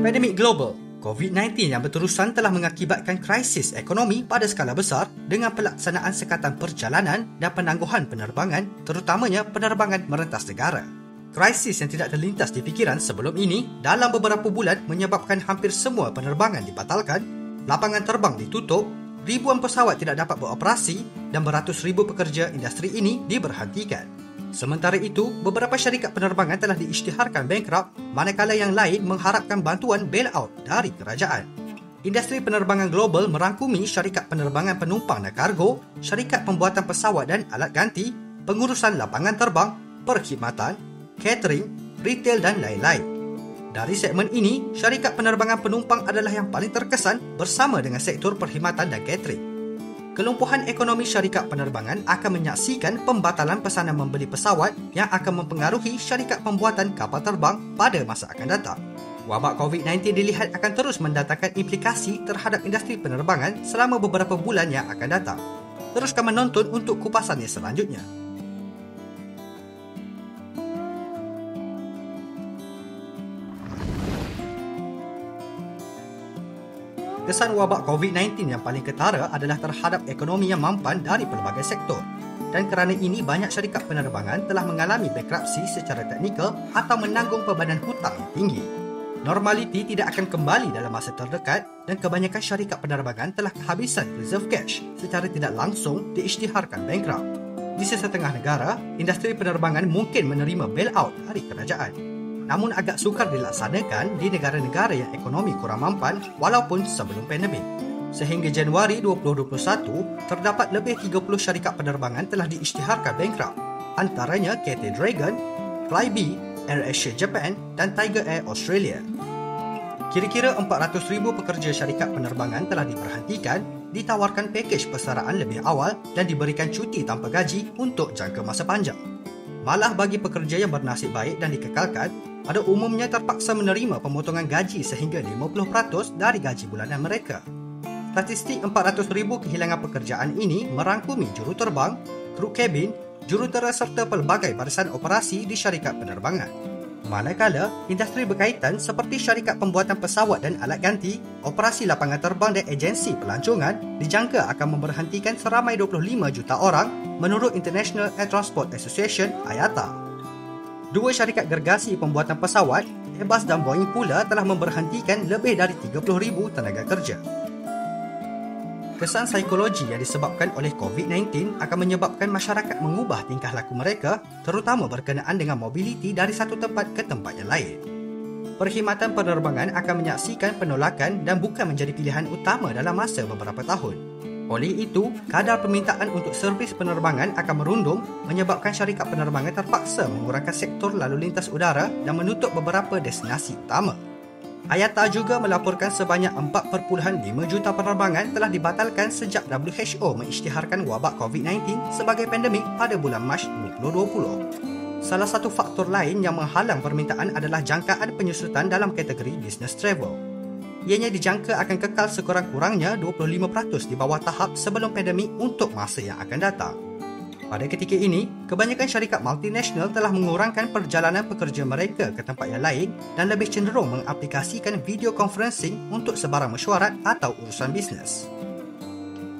Pandemik global COVID-19 yang berterusan telah mengakibatkan krisis ekonomi pada skala besar dengan pelaksanaan sekatan perjalanan dan penangguhan penerbangan, terutamanya penerbangan merentas negara. Krisis yang tidak terlintas di fikiran sebelum ini dalam beberapa bulan menyebabkan hampir semua penerbangan dibatalkan, lapangan terbang ditutup, ribuan pesawat tidak dapat beroperasi dan beratus ribu pekerja industri ini diberhentikan. Sementara itu, beberapa syarikat penerbangan telah diisytiharkan bankrupt, manakala yang lain mengharapkan bantuan bailout dari kerajaan. Industri penerbangan global merangkumi syarikat penerbangan penumpang dan kargo, syarikat pembuatan pesawat dan alat ganti, pengurusan lapangan terbang, perkhidmatan, catering, retail dan lain-lain. Dari segmen ini, syarikat penerbangan penumpang adalah yang paling terkesan bersama dengan sektor perkhidmatan dan catering. Kelumpuhan ekonomi syarikat penerbangan akan menyaksikan pembatalan pesanan membeli pesawat yang akan mempengaruhi syarikat pembuatan kapal terbang pada masa akan datang. Wabak COVID-19 dilihat akan terus mendatangkan implikasi terhadap industri penerbangan selama beberapa bulan yang akan datang. Teruskan menonton untuk kupasannya selanjutnya. Kesan wabak COVID-19 yang paling ketara adalah terhadap ekonomi yang mampan dari pelbagai sektor. Dan kerana ini, banyak syarikat penerbangan telah mengalami bankruptsi secara teknikal atau menanggung bebanan hutang yang tinggi. Normaliti tidak akan kembali dalam masa terdekat dan kebanyakan syarikat penerbangan telah kehabisan reserve cash secara tidak langsung diisytiharkan bankrupt. Di sesetengah negara, industri penerbangan mungkin menerima bailout dari kerajaan. Namun agak sukar dilaksanakan di negara-negara yang ekonomi kurang mampan walaupun sebelum pandemik. Sehingga Januari 2021, terdapat lebih 30 syarikat penerbangan telah diisytiharkan bankrupt, antaranya Cathay Dragon, Flybe, AirAsia Japan dan Tiger Air Australia. Kira-kira 400,000 pekerja syarikat penerbangan telah diberhentikan, ditawarkan pakej persaraan lebih awal dan diberikan cuti tanpa gaji untuk jangka masa panjang. Malah bagi pekerja yang bernasib baik dan dikekalkan, pada umumnya terpaksa menerima pemotongan gaji sehingga 50% dari gaji bulanan mereka. Statistik 400,000 kehilangan pekerjaan ini merangkumi juruterbang, kru kabin, jurutera serta pelbagai barisan operasi di syarikat penerbangan. Manakala, industri berkaitan seperti syarikat pembuatan pesawat dan alat ganti, operasi lapangan terbang dan agensi pelancongan dijangka akan memberhentikan seramai 25 juta orang menurut International Air Transport Association (IATA). Dua syarikat gergasi pembuatan pesawat, Airbus dan Boeing pula telah memberhentikan lebih dari 30,000 tenaga kerja. Kesan psikologi yang disebabkan oleh COVID-19 akan menyebabkan masyarakat mengubah tingkah laku mereka, terutama berkenaan dengan mobiliti dari satu tempat ke tempat yang lain. Perkhidmatan penerbangan akan menyaksikan penolakan dan bukan menjadi pilihan utama dalam masa beberapa tahun. Oleh itu, kadar permintaan untuk servis penerbangan akan merundum menyebabkan syarikat penerbangan terpaksa mengurangkan sektor lalu lintas udara dan menutup beberapa destinasi utama. IATA juga melaporkan sebanyak 4.5 juta penerbangan telah dibatalkan sejak WHO mengisytiharkan wabak COVID-19 sebagai pandemik pada bulan Mac 2020. Salah satu faktor lain yang menghalang permintaan adalah jangkaan penyusutan dalam kategori business travel. Ianya dijangka akan kekal sekurang-kurangnya 25% di bawah tahap sebelum pandemik untuk masa yang akan datang. Pada ketika ini, kebanyakan syarikat multinasional telah mengurangkan perjalanan pekerja mereka ke tempat yang lain dan lebih cenderung mengaplikasikan video conferencing untuk sebarang mesyuarat atau urusan bisnes.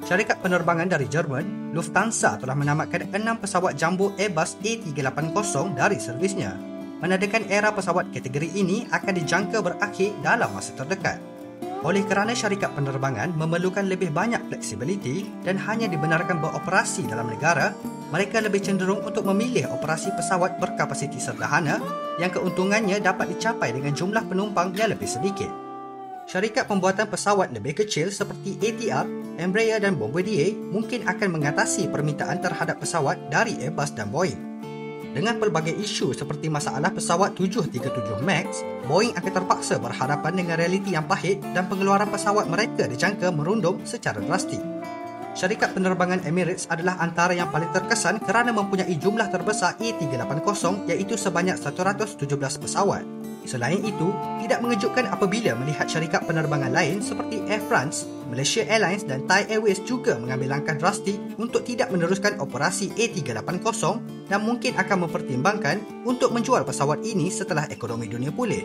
Syarikat penerbangan dari Jerman, Lufthansa telah menamatkan 6 pesawat jumbo Airbus A380 dari servisnya, menandakan era pesawat kategori ini akan dijangka berakhir dalam masa terdekat. Oleh kerana syarikat penerbangan memerlukan lebih banyak fleksibiliti dan hanya dibenarkan beroperasi dalam negara, mereka lebih cenderung untuk memilih operasi pesawat berkapasiti sederhana yang keuntungannya dapat dicapai dengan jumlah penumpang yang lebih sedikit. Syarikat pembuatan pesawat lebih kecil seperti ATR, Embraer dan Bombardier mungkin akan mengatasi permintaan terhadap pesawat dari Airbus dan Boeing. Dengan pelbagai isu seperti masalah pesawat 737 MAX, Boeing akan terpaksa berhadapan dengan realiti yang pahit dan pengeluaran pesawat mereka dijangka merundum secara drastik. Syarikat penerbangan Emirates adalah antara yang paling terkesan kerana mempunyai jumlah terbesar A380 iaitu sebanyak 117 pesawat. Selain itu, tidak mengejutkan apabila melihat syarikat penerbangan lain seperti Air France, Malaysia Airlines dan Thai Airways juga mengambil langkah drastik untuk tidak meneruskan operasi A380 dan mungkin akan mempertimbangkan untuk menjual pesawat ini setelah ekonomi dunia pulih.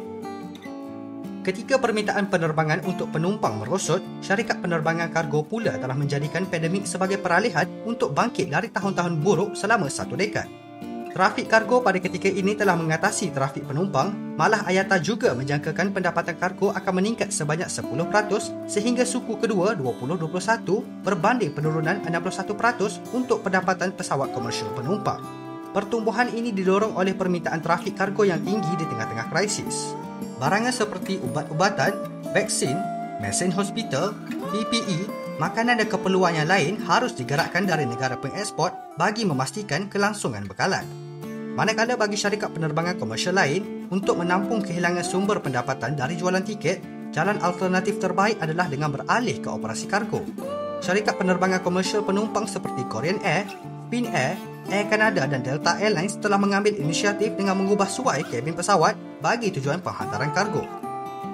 Ketika permintaan penerbangan untuk penumpang merosot, syarikat penerbangan kargo pula telah menjadikan pandemik sebagai peralihan untuk bangkit dari tahun-tahun buruk selama 1 dekad. Trafik kargo pada ketika ini telah mengatasi trafik penumpang, malah IATA juga menjangkakan pendapatan kargo akan meningkat sebanyak 10% sehingga suku kedua 2021 berbanding penurunan 61% untuk pendapatan pesawat komersial penumpang. Pertumbuhan ini didorong oleh permintaan trafik kargo yang tinggi di tengah-tengah krisis. Barangan seperti ubat-ubatan, vaksin, mesin hospital, PPE, makanan dan keperluan yang lain harus digerakkan dari negara pengeksport bagi memastikan kelangsungan bekalan. Manakala bagi syarikat penerbangan komersial lain, untuk menampung kehilangan sumber pendapatan dari jualan tiket, jalan alternatif terbaik adalah dengan beralih ke operasi kargo. Syarikat penerbangan komersial penumpang seperti Korean Air, Fin Air, Air Canada dan Delta Airlines telah mengambil inisiatif dengan mengubah suai kabin pesawat bagi tujuan penghantaran kargo.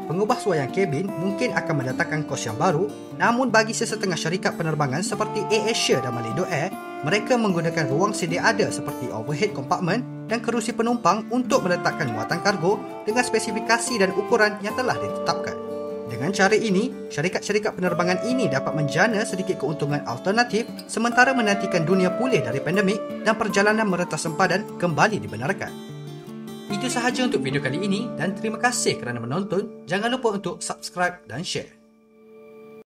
Pengubah suaian kabin mungkin akan mendatangkan kos yang baru, namun bagi sesetengah syarikat penerbangan seperti AirAsia dan Malindo Air, mereka menggunakan ruang sedia ada seperti overhead compartment dan kerusi penumpang untuk meletakkan muatan kargo dengan spesifikasi dan ukuran yang telah ditetapkan. Dengan cara ini, syarikat-syarikat penerbangan ini dapat menjana sedikit keuntungan alternatif sementara menantikan dunia pulih dari pandemik dan perjalanan meretas sempadan kembali dibenarkan. Itu sahaja untuk video kali ini dan terima kasih kerana menonton. Jangan lupa untuk subscribe dan share.